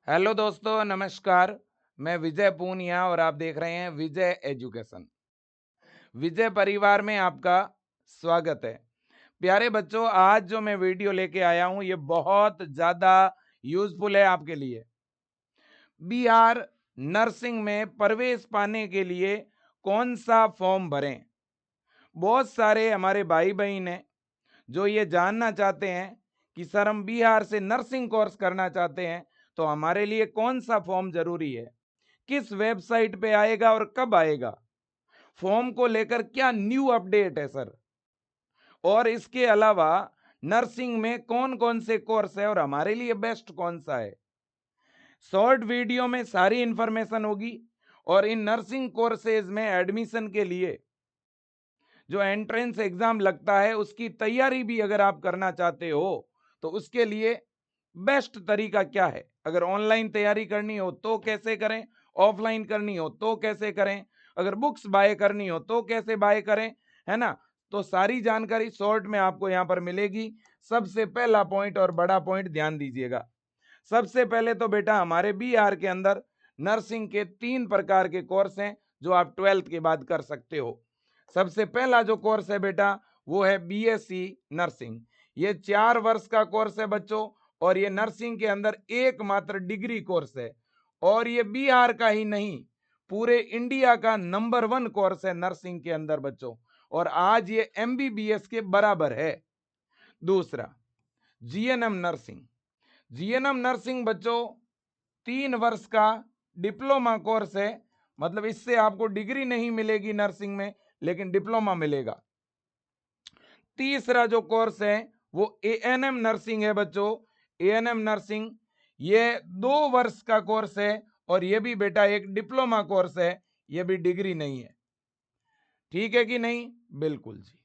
Hello दोस्तों, नमस्कार। मैं विजय पूनिया और आप देख रहे हैं विजय एजुकेशन। विजय परिवार में आपका स्वागत है। प्यारे बच्चों, आज जो मैं वीडियो लेके आया हूं ये बहुत ज़्यादा यूज़फुल है आपके लिए। बिहार नर्सिंग में प्रवेश पाने के लिए कौन सा फॉर्म भरें? बहुत सारे हमारे भाई बहन हैं जो ये जानना चाहते हैं कि सर हम बिहार से नर्सिंग कोर्स करना चाहते हैं, तो हमारे लिए कौन सा फॉर्म जरूरी है, किस वेबसाइट पे आएगा और कब आएगा, फॉर्म को लेकर क्या न्यू अपडेट है सर, और इसके अलावा नर्सिंग में कौन कौन से कोर्स है और हमारे लिए बेस्ट कौन सा है। शॉर्ट वीडियो में सारी इंफॉर्मेशन होगी। और इन नर्सिंग कोर्सेज में एडमिशन के लिए जो एंट्रेंस एग्जाम लगता है उसकी तैयारी भी अगर आप करना चाहते हो तो उसके लिए बेस्ट तरीका क्या है। अगर ऑनलाइन तैयारी करनी हो तो कैसे करें, ऑफलाइन करनी हो तो कैसे करें, अगर बुक्स बाय करनी हो तो कैसे बाय करें, है ना। तो सारी जानकारी शॉर्ट में आपको यहाँ पर मिलेगी। सबसे पहला पॉइंट और बड़ा पॉइंट ध्यान दीजिएगा। सबसे पहले तो बेटा हमारे बिहार के अंदर नर्सिंग के 3 प्रकार के कोर्स हैं जो आप 12th के बाद कर सकते हो। सबसे पहला जो कोर्स है बेटा वो है बीएससी नर्सिंग। ये 4 वर्ष का कोर्स है बच्चों, और ये नर्सिंग के अंदर एकमात्र डिग्री कोर्स है। और ये बिहार का ही नहीं, पूरे इंडिया का नंबर 1 कोर्स है नर्सिंग के अंदर बच्चों, और आज ये एमबीबीएस के बराबर है। दूसरा, जीएनएम नर्सिंग। जीएनएम नर्सिंग बच्चों 3 वर्ष का डिप्लोमा कोर्स है। मतलब इससे आपको डिग्री नहीं मिलेगी नर्सिंग में, लेकिन डिप्लोमा मिलेगा। तीसरा जो कोर्स है वो एएनएम नर्सिंग है बच्चों। एएनएम नर्सिंग ये 2 वर्ष का कोर्स है, और ये भी बेटा एक डिप्लोमा कोर्स है, ये भी डिग्री नहीं है। ठीक है कि नहीं? बिल्कुल जी।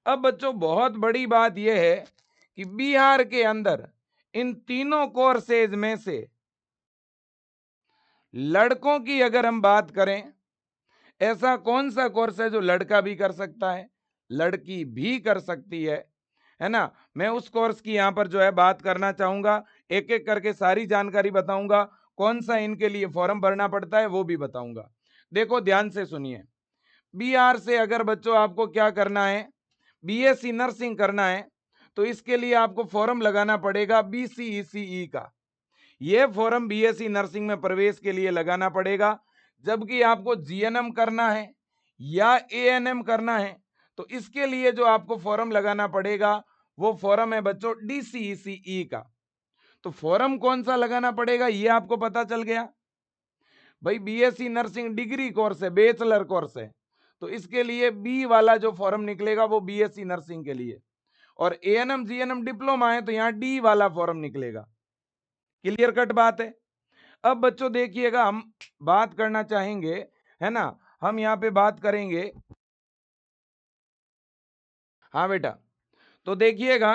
अब बच्चों बहुत बड़ी बात यह है कि बिहार के अंदर इन तीनों कोर्सेज में से लड़कों की अगर हम बात करें, ऐसा कौन सा कोर्स है जो लड़का भी कर सकता है, लड़की भी कर सकती है ना। मैं उस कोर्स की यहां पर जो है बात करना चाहूंगा, एक एक करके सारी जानकारी बताऊंगा। कौन सा इनके लिए फॉर्म भरना पड़ता है वो भी बताऊंगा। देखो ध्यान से सुनिए। बिहार से अगर बच्चों आपको क्या करना है, बीएससी नर्सिंग करना है, तो इसके लिए आपको फॉर्म लगाना पड़ेगा बीसीईसीई का। ये फॉर्म बीएससी नर्सिंग में प्रवेश के लिए लगाना पड़ेगा। जबकि आपको जीएनएम करना है या एएनएम करना है, तो इसके लिए जो आपको फॉर्म लगाना पड़ेगा वो फॉर्म है बच्चों डीसीईसीई का। तो फॉर्म कौन सा लगाना पड़ेगा ये आपको पता चल गया। भाई बीएससी नर्सिंग डिग्री कोर्स है, बैचलर कोर्स है, तो इसके लिए बी वाला जो फॉर्म निकलेगा वो बीएससी नर्सिंग के लिए। और एएनएम जीएनएम डिप्लोमा है तो यहाँ डी वाला फॉर्म निकलेगा। क्लियर कट बात है। अब बच्चों देखिएगा, हम बात करना चाहेंगे, है ना, हम यहाँ पे बात करेंगे। हाँ बेटा, तो देखिएगा,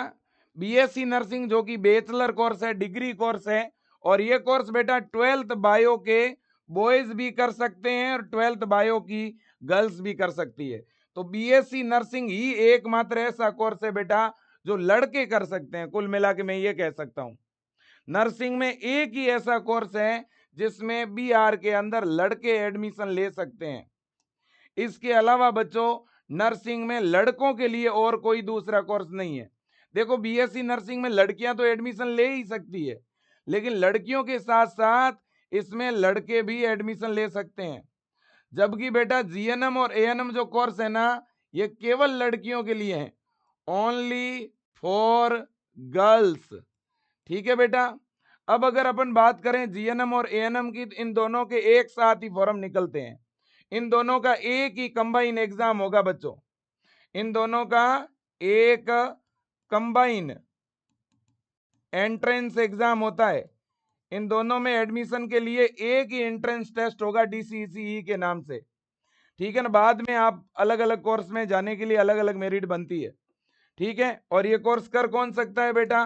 बीएससी नर्सिंग जो कि बैचलर कोर्स है, डिग्री कोर्स है, और ये कोर्स बेटा 12th बायो के बॉयज भी कर सकते हैं और 12th बायो की गर्ल्स भी कर सकती है। तो बीएससी नर्सिंग ही एकमात्र ऐसा कोर्स है बेटा जो लड़के कर सकते हैं। कुल मिला के मैं ये कह सकता हूं, नर्सिंग में एक ही ऐसा कोर्स है जिसमें बिहार के अंदर लड़के एडमिशन ले सकते हैं। इसके अलावा बच्चों नर्सिंग में लड़कों के लिए और कोई दूसरा कोर्स नहीं है। देखो बीएससी नर्सिंग में लड़कियां तो एडमिशन ले ही सकती है, लेकिन लड़कियों के साथ साथ इसमें लड़के भी एडमिशन ले सकते हैं। जबकि बेटा जीएनएम और एएनएम जो कोर्स है ना, ये केवल लड़कियों के लिए है, ओनली फॉर गर्ल्स। ठीक है बेटा। अब अगर अपन बात करें जीएनएम और एएनएम की, इन दोनों के एक साथ ही फॉर्म निकलते हैं। इन दोनों का एक ही कंबाइन एग्जाम होगा बच्चों। इन दोनों का एक कंबाइन एंट्रेंस एग्जाम होता है। इन दोनों में एडमिशन के लिए एक ही एंट्रेंस टेस्ट होगा डीसीसीई के नाम से। ठीक है ना। बाद में आप अलग अलग कोर्स में जाने के लिए अलग अलग मेरिट बनती है। ठीक है। और ये कोर्स कर कौन सकता है बेटा,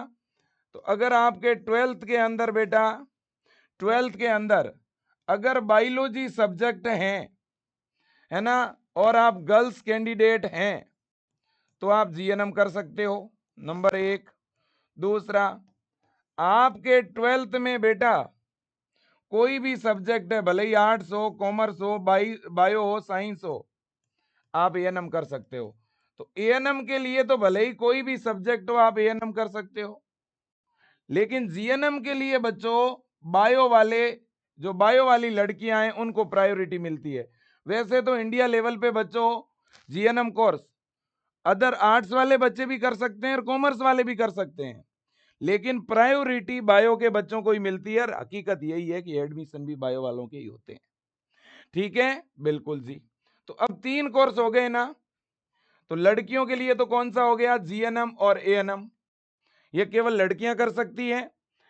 तो अगर आपके 12th के अंदर बेटा, 12th के अंदर अगर बायोलॉजी सब्जेक्ट है ना, और आप गर्ल्स कैंडिडेट हैं तो आप जीएनएम कर सकते हो, नंबर 1। दूसरा, आपके 12th में बेटा कोई भी सब्जेक्ट है, भले ही आर्ट्स हो, कॉमर्स हो, बायो हो, साइंस हो, आप एएनएम कर सकते हो। तो एएनएम के लिए तो भले ही कोई भी सब्जेक्ट हो आप एएनएम कर सकते हो, लेकिन जीएनएम के लिए बच्चों बायो वाले, जो बायो वाली लड़कियां हैं उनको प्रायोरिटी मिलती है। वैसे तो इंडिया लेवल पे बच्चों जीएनएम कोर्स अदर आर्ट्स वाले बच्चे भी कर सकते हैं और कॉमर्स वाले भी कर सकते हैं, लेकिन प्रायोरिटी बायो के बच्चों को ही मिलती है। और हकीकत यही है कि एडमिशन भी बायो वालों के ही होते हैं। ठीक है, बिल्कुल जी। तो अब 3 कोर्स हो गए ना। तो लड़कियों के लिए तो कौन सा हो गया, जीएनएम और एएनएम, ये केवल लड़कियां कर सकती हैं,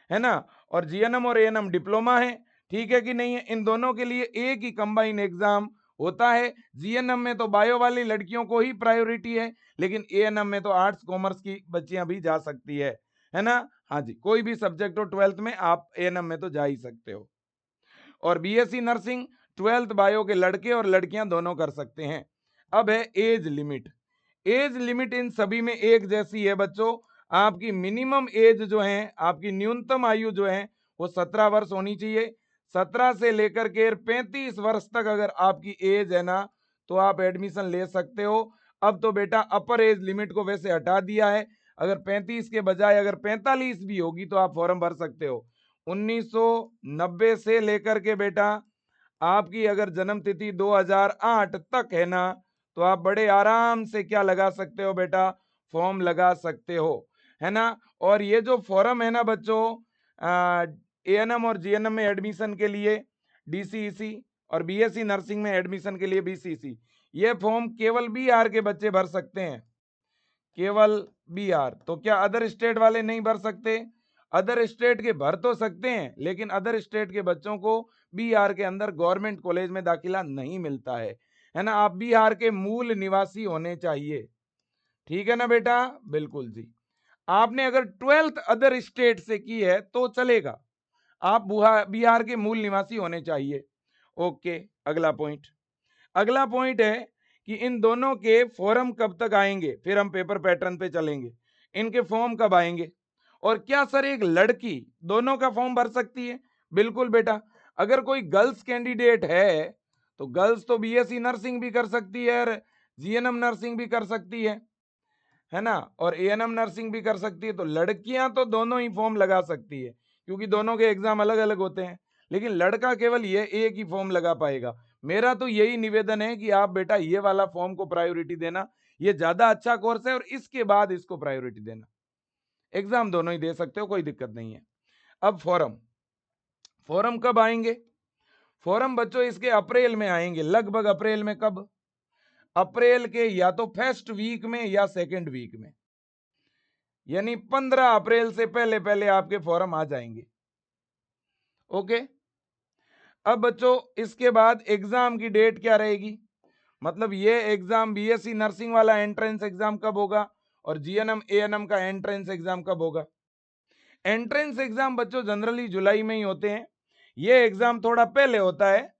है ना। और जीएनएम और एएनएम डिप्लोमा है, ठीक है कि नहीं है। इन दोनों के लिए एक ही कंबाइन एग्जाम होता है। जीएनएम में तो बायो वाली लड़कियों को ही प्रायोरिटी है, लेकिन एएनएम में तो आर्ट्स कॉमर्स की बच्चियां भी जा सकती है ना। हाँ जी, कोई भी सब्जेक्ट हो 12th में आप एएनएम में तो जा ही सकते हो। और बीएससी नर्सिंग 12th बायो के लड़के और लड़कियां दोनों कर सकते हैं। अब है age limit. Age limit in सभी में एक जैसी है बच्चों। आपकी मिनिमम एज जो है, आपकी न्यूनतम आयु जो है वो 17 वर्ष होनी चाहिए। 17 से लेकर के 35 वर्ष तक अगर आपकी एज है ना, तो आप एडमिशन ले सकते हो। अब तो बेटा अपर एज लिमिट को वैसे हटा दिया है, अगर 35 के बजाय अगर 45 भी होगी तो आप फॉर्म भर सकते हो। 1990 से लेकर के बेटा आपकी अगर जन्म तिथि 2008 तक है ना, तो आप बड़े आराम से क्या लगा सकते हो बेटा, फॉर्म लगा सकते हो, है ना। और ये जो फॉर्म है ना बच्चों, एएनएम और जीएनएम में एडमिशन के लिए डीसीईसी और बीएससी नर्सिंग में एडमिशन के लिए बीसीसी, ये फॉर्म केवल बिहार के बच्चे भर सकते हैं, केवल बिहार। तो क्या अदर स्टेट वाले नहीं भर सकते? अदर स्टेट के भर तो सकते हैं, लेकिन अदर स्टेट के बच्चों को बिहार के अंदर गवर्नमेंट कॉलेज में दाखिला नहीं मिलता है ना। आप बिहार के मूल निवासी होने चाहिए, ठीक है ना बेटा, बिल्कुल जी। आपने अगर 12th अदर स्टेट से की है तो चलेगा, आप बिहार के मूल निवासी होने चाहिए। ओके, अगला पॉइंट। अगला पॉइंट है कि इन दोनों के फॉर्म कब तक आएंगे, फिर हम पेपर पैटर्न पे चलेंगे। इनके फॉर्म कब आएंगे? और क्या सर एक लड़की दोनों का फॉर्म भर सकती है? बिल्कुल बेटा, अगर कोई गर्ल्स कैंडिडेट है तो गर्ल्स तो बीएससी नर्सिंग भी कर सकती है और जीएनएम नर्सिंग भी कर सकती है ना, और एएनएम नर्सिंग भी कर सकती है। तो लड़कियां तो दोनों ही फॉर्म लगा सकती है, क्योंकि दोनों के एग्जाम अलग अलग होते हैं, लेकिन लड़का केवल ये एक ही फॉर्म लगा पाएगा। मेरा तो यही निवेदन है कि आप बेटा ये वाला फॉर्म को प्रायोरिटी देना, ये ज्यादा अच्छा कोर्स है, और इसके बाद इसको प्रायोरिटी देना। एग्जाम दोनों ही दे सकते हो, कोई दिक्कत नहीं है। अब फॉर्म, फॉर्म कब आएंगे? फॉर्म बच्चों इसके अप्रैल में आएंगे, लगभग अप्रैल में। कब? अप्रैल के या तो फर्स्ट वीक में या सेकेंड वीक में, यानी 15 अप्रैल से पहले पहले आपके फॉर्म आ जाएंगे। ओके, अब बच्चों इसके बाद एग्जाम की डेट क्या रहेगी, मतलब ये एग्जाम बीएससी नर्सिंग वाला एंट्रेंस एग्जाम कब होगा और जीएनएम एएनएम का एंट्रेंस एग्जाम कब होगा? एंट्रेंस एग्जाम बच्चों जनरली जुलाई में ही होते हैं, ये एग्जाम थोड़ा पहले होता है।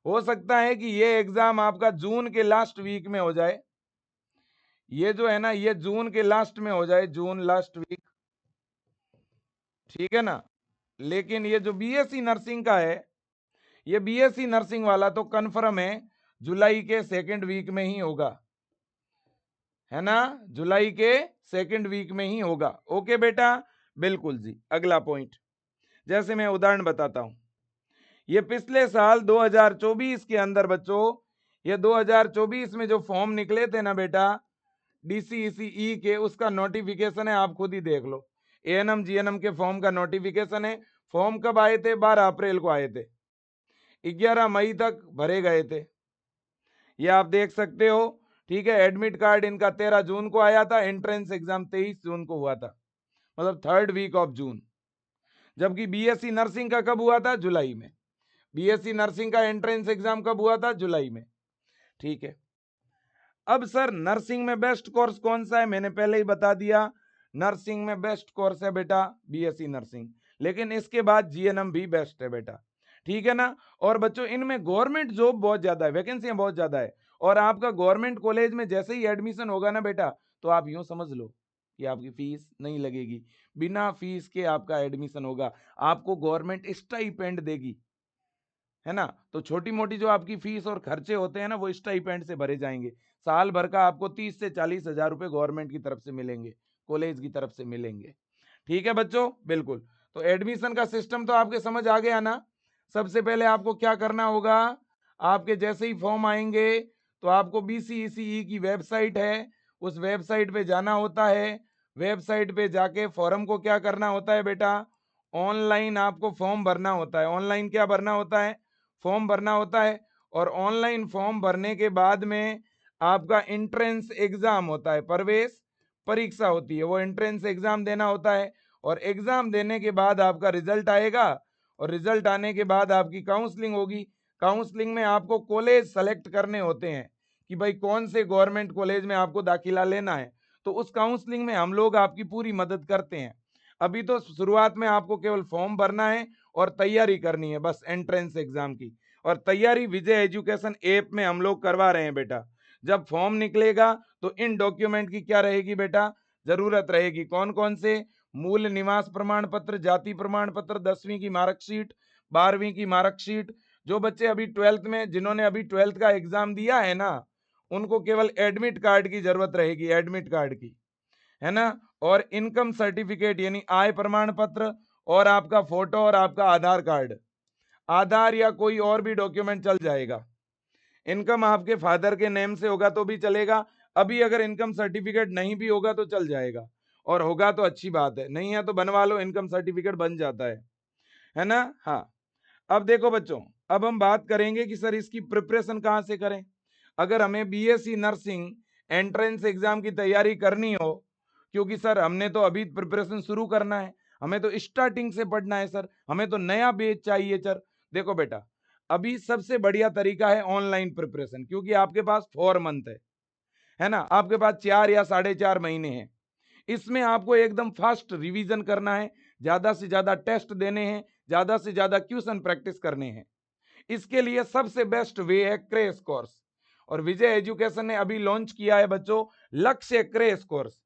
हो सकता है कि ये एग्जाम आपका जून के लास्ट वीक में हो जाए, ये जो है ना ये जून के लास्ट में हो जाए, जून लास्ट वीक, ठीक है ना। लेकिन ये जो बीएससी नर्सिंग का है, ये बीएससी नर्सिंग वाला तो कंफर्म है जुलाई के सेकंड वीक में ही होगा, है ना, जुलाई के सेकंड वीक में ही होगा। ओके बेटा, बिल्कुल जी। अगला पॉइंट, जैसे मैं उदाहरण बताता हूं, ये पिछले साल 2024 के अंदर बच्चों, ये 2024 में जो फॉर्म निकले थे ना बेटा डीसीईसी के, उसका नोटिफिकेशन है, आप खुद ही देख लो। एएनएम जीएनएम के फॉर्म का नोटिफिकेशन है। फॉर्म कब आए थे? 12 अप्रैल को आए थे, 11 मई तक भरे गए थे, ये आप देख सकते हो, ठीक है। एडमिट कार्ड इनका 13 जून को आया था, एंट्रेंस एग्जाम 23 जून को हुआ था, मतलब थर्ड वीक ऑफ जून। जबकि बीएससी नर्सिंग का कब हुआ था? जुलाई में। बीएससी नर्सिंग का एंट्रेंस एग्जाम कब हुआ था? जुलाई में, ठीक है। अब सर नर्सिंग में बेस्ट कोर्स कौन सा है? मैंने पहले ही बता दिया, नर्सिंग में बेस्ट कोर्स है बेटा बीएससी नर्सिंग, लेकिन इसके बाद जीएनएम भी बेस्ट है बेटा, ठीक है ना। और बच्चों इनमें गवर्नमेंट जॉब बहुत ज्यादा है, वैकेंसियां बहुत ज्यादा है, और आपका गवर्नमेंट कॉलेज में जैसे ही एडमिशन होगा ना बेटा, तो आप यूं समझ लो कि आपकी फीस नहीं लगेगी, बिना फीस के आपका एडमिशन होगा, आपको गवर्नमेंट स्टाइपेंड देगी, है ना। तो छोटी मोटी जो आपकी फीस और खर्चे होते हैं ना, वो स्टाइपेंड से भरे जाएंगे। साल भर का आपको 30 से 40 हजार रुपए गवर्नमेंट की तरफ से मिलेंगे, कॉलेज की तरफ से मिलेंगे। ठीक है बच्चों, बिल्कुल। तो एडमिशन का सिस्टम तो आपके समझ आ गया ना। सबसे पहले आपको क्या करना होगा, आपके जैसे ही फॉर्म आएंगे तो आपको BCECE की वेबसाइट है, उस वेबसाइट पे जाना होता है। वेबसाइट पे जाके फॉर्म को क्या करना होता है बेटा, ऑनलाइन आपको फॉर्म भरना होता है। ऑनलाइन क्या भरना होता है, फॉर्म भरना होता है। और ऑनलाइन फॉर्म भरने के बाद में आपका एंट्रेंस एग्जाम होता है, प्रवेश परीक्षा होती है, वो एंट्रेंस एग्जाम देना होता है। और एग्जाम देने के बाद आपका रिजल्ट आएगा, और रिजल्ट आने के बाद आपकी काउंसलिंग होगी। काउंसलिंग में आपको कॉलेज सेलेक्ट करने होते हैं कि भाई कौन से गवर्नमेंट कॉलेज में आपको दाखिला लेना है। तो उस काउंसलिंग में हम लोग आपकी पूरी मदद करते हैं। अभी तो शुरुआत में आपको केवल फॉर्म भरना है और तैयारी करनी है बस एंट्रेंस एग्जाम की। और तैयारी विजय एजुकेशन ऐप में हम लोग करवा रहे हैं बेटा। जब फॉर्म निकलेगा तो इन डॉक्यूमेंट की क्या रहेगी बेटा, जरूरत रहेगी। कौन कौन से, मूल निवास प्रमाण पत्र, जाति प्रमाण पत्र, 10वीं की मार्कशीट, 12वीं की मार्कशीट। जो बच्चे अभी 12th में, जिन्होंने अभी 12th का एग्जाम दिया है ना, उनको केवल एडमिट कार्ड की जरूरत रहेगी, एडमिट कार्ड की, है ना। और इनकम सर्टिफिकेट यानी आय प्रमाण पत्र, और आपका फोटो और आपका आधार कार्ड, आधार या कोई और भी डॉक्यूमेंट चल जाएगा। इनकम आपके फादर के नेम से होगा तो भी चलेगा। अभी अगर इनकम सर्टिफिकेट नहीं भी होगा तो चल जाएगा, और होगा तो अच्छी बात है, नहीं है तो बनवा लो, इनकम सर्टिफिकेट बन जाता है ना। हाँ, अब देखो बच्चों, अब हम बात करेंगे कि सर इसकी प्रिपरेशन कहाँ से करें। अगर हमें BSc नर्सिंग एंट्रेंस एग्जाम की तैयारी करनी हो, क्योंकि सर हमने तो अभी प्रिपरेशन शुरू करना है, हमें तो स्टार्टिंग से पढ़ना है सर, हमें तो नया बैच चाहिए सर। देखो बेटा, अभी सबसे बढ़िया तरीका है ऑनलाइन प्रिपरेशन, क्योंकि आपके पास 4 मंथ है ना, आपके पास 4 या 4.5 महीने हैं। इसमें आपको एकदम फास्ट रिवीजन करना है, ज्यादा से ज्यादा टेस्ट देने हैं, ज्यादा से ज्यादा क्वेश्चन प्रैक्टिस करने हैं। इसके लिए सबसे बेस्ट वे है क्रेश कोर्स। और विजय एजुकेशन ने अभी लॉन्च किया है बच्चों लक्ष्य क्रेश कोर्स।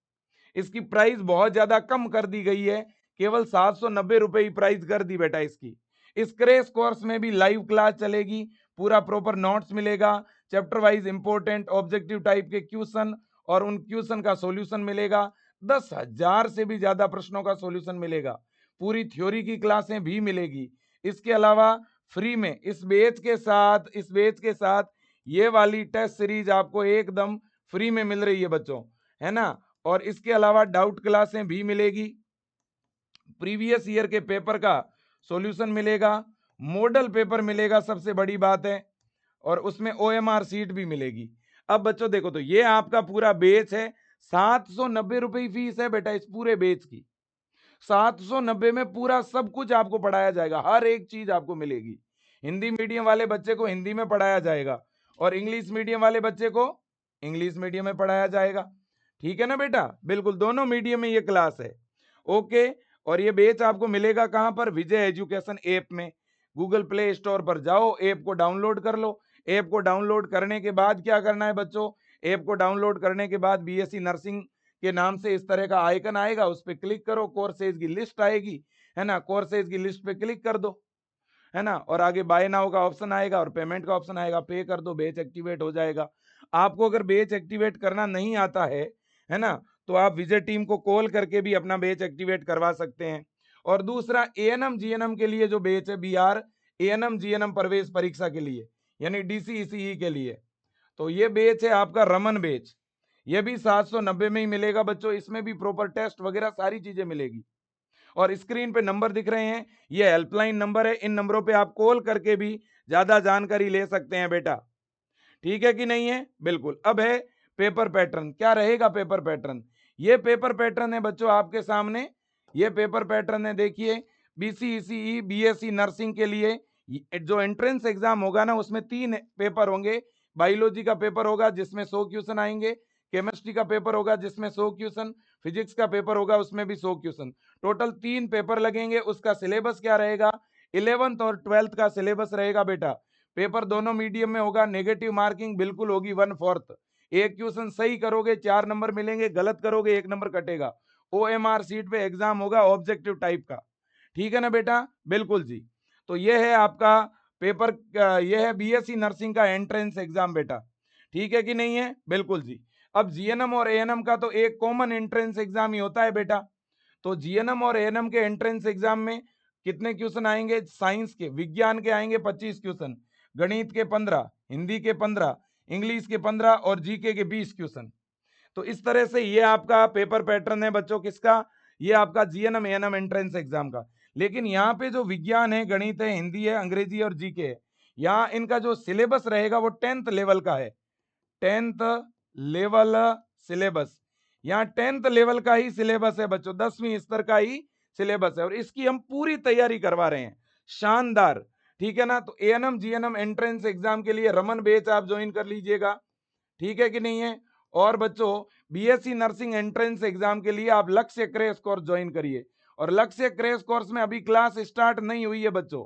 इसकी प्राइस बहुत ज्यादा कम कर दी गई है, केवल 790 रुपए ही प्राइस कर दी बेटा इसकी। इस क्रेश कोर्स में भी लाइव क्लास चलेगी, पूरा प्रॉपर नोट्स मिलेगा, chapter wise important objective type के क्वेश्चन, और उन क्वेश्चन का सॉल्यूशन मिलेगा। 10,000 से भी ज्यादा प्रश्नों का सॉल्यूशन मिलेगा, पूरी थ्योरी की क्लासें भी मिलेगी। इसके अलावा फ्री में इस बेच के साथ ये वाली टेस्ट सीरीज आपको एकदम फ्री में मिल रही है बच्चों, है ना। और इसके अलावा डाउट क्लासें भी मिलेगी, प्रीवियस ईयर के पेपर का सॉल्यूशन मिलेगा, मॉडल पेपर मिलेगा, सबसे बड़ी बात है, और उसमें OMR सीट भी मिलेगी। अब बच्चों देखो, तो ये आपका पूरा बेच है, 790 रुपए फीस है बेटा इस पूरे बेच की। 790 में पूरा सब कुछ आपको पढ़ाया जाएगा, हर एक चीज आपको मिलेगी। हिंदी मीडियम वाले बच्चे को हिंदी में पढ़ाया जाएगा, और इंग्लिश मीडियम वाले बच्चे को इंग्लिश मीडियम में पढ़ाया जाएगा। ठीक है ना बेटा, बिल्कुल दोनों मीडियम में ये क्लास है। ओके, और ये बैच आपको मिलेगा कहां पर, विजय एजुकेशन ऐप में। गूगल प्ले स्टोर पर जाओ, ऐप को डाउनलोड कर लो। ऐप को डाउनलोड करने के बाद क्या करना है बच्चों, ऐप को डाउनलोड करने के बाद BSc नर्सिंग के नाम से इस तरह का आइकन आएगा, उस पर क्लिक करो, कोर्सेज की लिस्ट आएगी, है ना, कोर्सेज की लिस्ट पे क्लिक कर दो, है ना। और आगे बाय नाउ का ऑप्शन आएगा और पेमेंट का ऑप्शन आएगा, पे कर दो, बैच एक्टिवेट हो जाएगा। आपको अगर बैच एक्टिवेट करना नहीं आता है ना, तो आप विजय टीम को कॉल करके भी अपना बैच एक्टिवेट करवा सकते हैं। और दूसरा ANM GNM के लिए जो बैच है, BR ANM GNM प्रवेश परीक्षा के लिए, यानी DCECE के लिए, तो ये बैच है आपका रमन बैच। ये भी 790 में ही मिलेगा बच्चों, इसमें भी प्रॉपर टेस्ट वगैरह सारी चीजें मिलेगी। और स्क्रीन पे नंबर दिख रहे हैं, ये हेल्पलाइन नंबर है, इन नंबरों पे आप कॉल करके भी ज्यादा जानकारी ले सकते हैं बेटा। ठीक है कि नहीं है, बिल्कुल। अब है पेपर पैटर्न, क्या रहेगा पेपर पैटर्न, ये पेपर पैटर्न है बच्चों आपके सामने। ये पेपर पैटर्न है, देखिए। BCECE BSc नर्सिंग के लिए जो एंट्रेंस एग्जाम होगा ना, उसमें 3 पेपर होंगे। बायोलॉजी का पेपर होगा जिसमें 100 क्वेश्चन आएंगे, केमिस्ट्री का पेपर होगा जिसमें 100 क्वेश्चन, फिजिक्स का पेपर होगा उसमें भी 100 क्वेश्चन। टोटल 3 पेपर लगेंगे। उसका सिलेबस क्या रहेगा, 11th और 12th का सिलेबस रहेगा बेटा। पेपर दोनों मीडियम में होगा, नेगेटिव मार्किंग बिल्कुल होगी 1/4। एक क्वेश्चन सही करोगे 4 नंबर मिलेंगे, गलत करोगे 1 नंबर कटेगा। OMR सीट पे एग्जाम होगा ऑब्जेक्टिव टाइप का, ठीक है ना बेटा, बिल्कुल जी। तो ये है आपका पेपर, ये है बीएससी नर्सिंग का एंट्रेंस एग्जाम बेटा, ठीक है कि नहीं है, बिल्कुल जी। अब जीएनएम और एएनएम का तो एक कॉमन एंट्रेंस एग्जाम ही होता है बेटा। तो जीएनएम और एएनएम के एंट्रेंस एग्जाम में कितने क्वेश्चन आएंगे? साइंस के, विज्ञान के आएंगे 25 क्वेश्चन, गणित के 15, हिंदी के 15, इंग्लिश के 15 और जीके के 20 क्वेश्चन। तो इस तरह से ये आपका पेपर पैटर्न है बच्चों, किसका? ये आपका जीएनएम एएनएम एंट्रेंस एग्जाम का। लेकिन यहाँ पे जो विज्ञान है, गणित है, हिंदी है, अंग्रेजी और जीके है, यहाँ इनका जो सिलेबस रहेगा वो 10th लेवल का है, 10th लेवल सिलेबस। यहाँ 10th लेवल का ही सिलेबस है बच्चों, 10वीं स्तर का ही सिलेबस है, और इसकी हम पूरी तैयारी करवा रहे हैं, शानदार, ठीक है ना। तो एएनएम जीएनएम एंट्रेंस एग्जाम के लिए रमन बैच आप ज्वाइन कर लीजिएगा, ठीक है कि नहीं है। और बच्चों बीएससी नर्सिंग एंट्रेंस एग्जाम के लिए आप लक्ष्य क्रैश कोर्स ज्वाइन करिए, और लक्ष्य क्रैश कोर्स में अभी क्लास स्टार्ट नहीं हुई है बच्चों,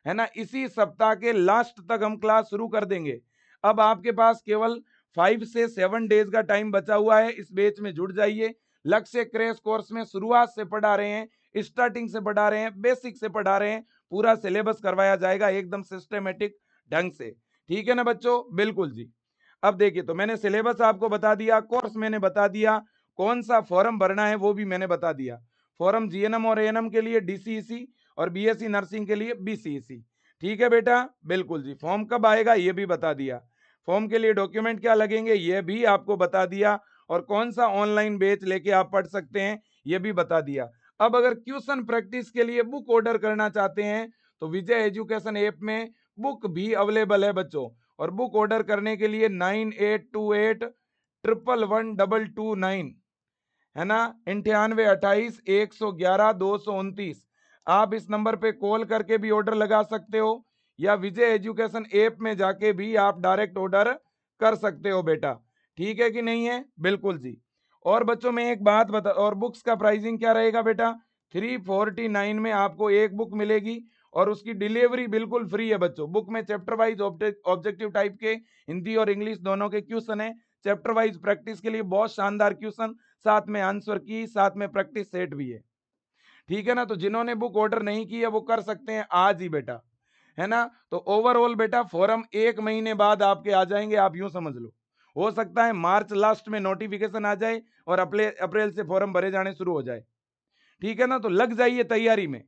है ना, इसी सप्ताह के लास्ट तक हम क्लास शुरू कर देंगे। अब आपके पास केवल 5 से 7 डेज का टाइम बचा हुआ है, इस बैच में जुड़ जाइए। लक्ष्य क्रैश कोर्स में शुरुआत से पढ़ा रहे हैं, स्टार्टिंग से पढ़ा रहे हैं, बेसिक से पढ़ा रहे हैं, पूरा सिलेबस करवाया जाएगा एकदम सिस्टमेटिक ढंग से, ठीक है ना बच्चों, बिल्कुल जी। अब देखिए, तो मैंने सिलेबस आपको बता दिया, कोर्स मैंने बता दिया, कौन सा फॉर्म भरना है वो भी मैंने बता दिया। फॉर्म जीएनएम और एएनएम के लिए डीसीईसी और बीएससी नर्सिंग के लिए बीसीईसी, ठीक है बेटा, बिल्कुल जी। फॉर्म कब आएगा ये भी बता दिया, फॉर्म के लिए डॉक्यूमेंट क्या लगेंगे ये भी आपको बता दिया, और कौन सा ऑनलाइन बैच लेके आप पढ़ सकते हैं ये भी बता दिया। अब अगर क्वेश्चन प्रैक्टिस के लिए बुक ऑर्डर करना चाहते हैं तो विजय एजुकेशन ऐप में बुक भी अवेलेबल है बच्चों, और बुक ऑर्डर करने के लिए 9828111229 है ना, 9828111229, आप इस नंबर पे कॉल करके भी ऑर्डर लगा सकते हो, या विजय एजुकेशन ऐप में जाके भी आप डायरेक्ट ऑर्डर कर सकते हो बेटा, ठीक है कि नहीं है, बिल्कुल जी। और बच्चों में एक बात बता, और बुक्स का प्राइसिंग क्या रहेगा बेटा? 349 में आपको एक बुक मिलेगी, और उसकी डिलीवरी बिल्कुल फ्री है बच्चों। बुक में चैप्टर वाइज ऑब्जेक्टिव टाइप के हिंदी और इंग्लिश दोनों के क्वेश्चन है, चैप्टर वाइज प्रैक्टिस के लिए बहुत शानदार क्वेश्चन, साथ में आंसर की, साथ में प्रैक्टिस सेट भी है, ठीक है ना। तो जिन्होंने बुक ऑर्डर नहीं की है वो कर सकते हैं आज ही बेटा, है ना। तो ओवरऑल बेटा फॉर्म 1 महीने बाद आपके आ जाएंगे, आप यूं समझ लो, हो सकता है मार्च लास्ट में नोटिफिकेशन आ जाए और अप्रैल से फॉर्म भरे जाने शुरू हो जाए, ठीक है ना। तो लग जाइए तैयारी में।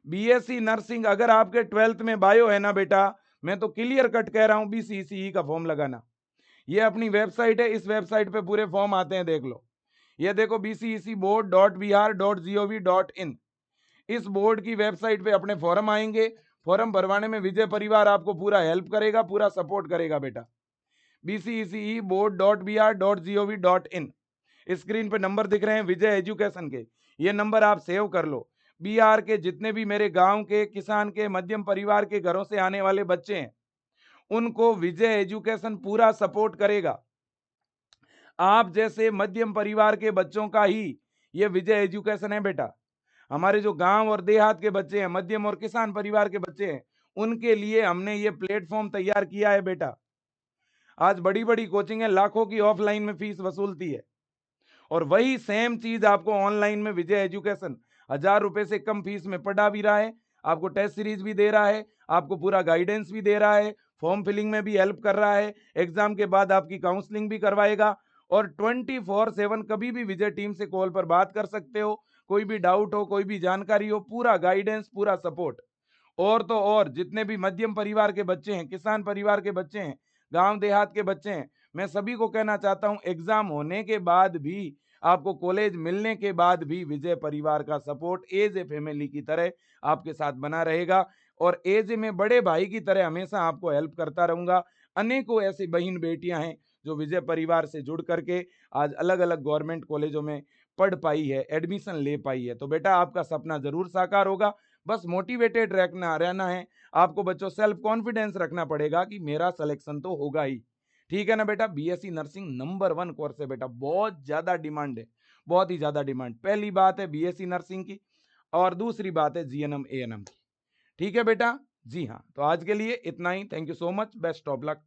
बीएससी नर्सिंग, अगर आपके 12th में बायो है ना बेटा, मैं तो क्लियर कट कह रहा हूं बीसीईसी का फॉर्म लगाना। ये अपनी वेबसाइट है, इस वेबसाइट पे पूरे फॉर्म आते हैं, देख लो, ये देखो bcecboard.br.gov.in, इस बोर्ड की वेबसाइट पे अपने फॉर्म आएंगे। फॉर्म भरवाने में विजय परिवार आपको पूरा हेल्प करेगा, पूरा सपोर्ट करेगा बेटा। bcecboard.br.gov.in, स्क्रीन पे नंबर दिख रहे हैं विजय एजुकेशन के, ये नंबर आप सेव कर लो। बिहार के जितने भी मेरे गांव के किसान के मध्यम परिवार के घरों से आने वाले बच्चे हैं, उनको विजय एजुकेशन पूरा सपोर्ट करेगा। आप जैसे मध्यम परिवार के बच्चों का ही ये विजय एजुकेशन है बेटा। हमारे जो गांव और देहात के बच्चे हैं, मध्यम और किसान परिवार के बच्चे हैं, उनके लिए हमने ये प्लेटफॉर्म तैयार किया है बेटा। आज बड़ी बड़ी कोचिंग है, लाखों की ऑफलाइन में फीस वसूलती है, और वही सेम चीज आपको ऑनलाइन में विजय एजुकेशन 1000 रुपए से कम फीस में पढ़ा भी रहा है, आपको टेस्ट सीरीज भी दे रहा है, आपको पूरा गाइडेंस भी दे रहा है, फॉर्म फिलिंग में भी हेल्प कर रहा है, एग्जाम के बाद आपकी काउंसलिंग भी करवाएगा, और 24/7 कभी भी विजय टीम से कॉल पर बात कर सकते हो, कोई भी डाउट हो, कोई भी जानकारी हो, पूरा गाइडेंस, पूरा सपोर्ट। और तो और जितने भी मध्यम परिवार के बच्चे हैं, किसान परिवार के बच्चे हैं, गांव देहात के बच्चे हैं, मैं सभी को कहना चाहता हूं, एग्जाम होने के बाद भी, आपको कॉलेज मिलने के बाद भी विजय परिवार का सपोर्ट एज ए फैमिली की तरह आपके साथ बना रहेगा, और एज में बड़े भाई की तरह हमेशा आपको हेल्प करता रहूंगा। अनेकों ऐसी बहन बेटियां हैं जो विजय परिवार से जुड़ करके आज अलग अलग गवर्नमेंट कॉलेजों में पढ़ पाई है, एडमिशन ले पाई है। तो बेटा आपका सपना जरूर साकार होगा, बस मोटिवेटेड रहना है आपको बच्चों, सेल्फ कॉन्फिडेंस रखना पड़ेगा कि मेरा सिलेक्शन तो होगा ही, ठीक है ना बेटा। बीएससी नर्सिंग नंबर 1 कोर्स है बेटा, बहुत ज्यादा डिमांड है, बहुत ही ज्यादा डिमांड। पहली बात है बीएससी नर्सिंग की, और दूसरी बात है जीएनएम एएनएम की, ठीक है बेटा। जी हाँ, तो आज के लिए इतना ही, thank you so much, best of luck.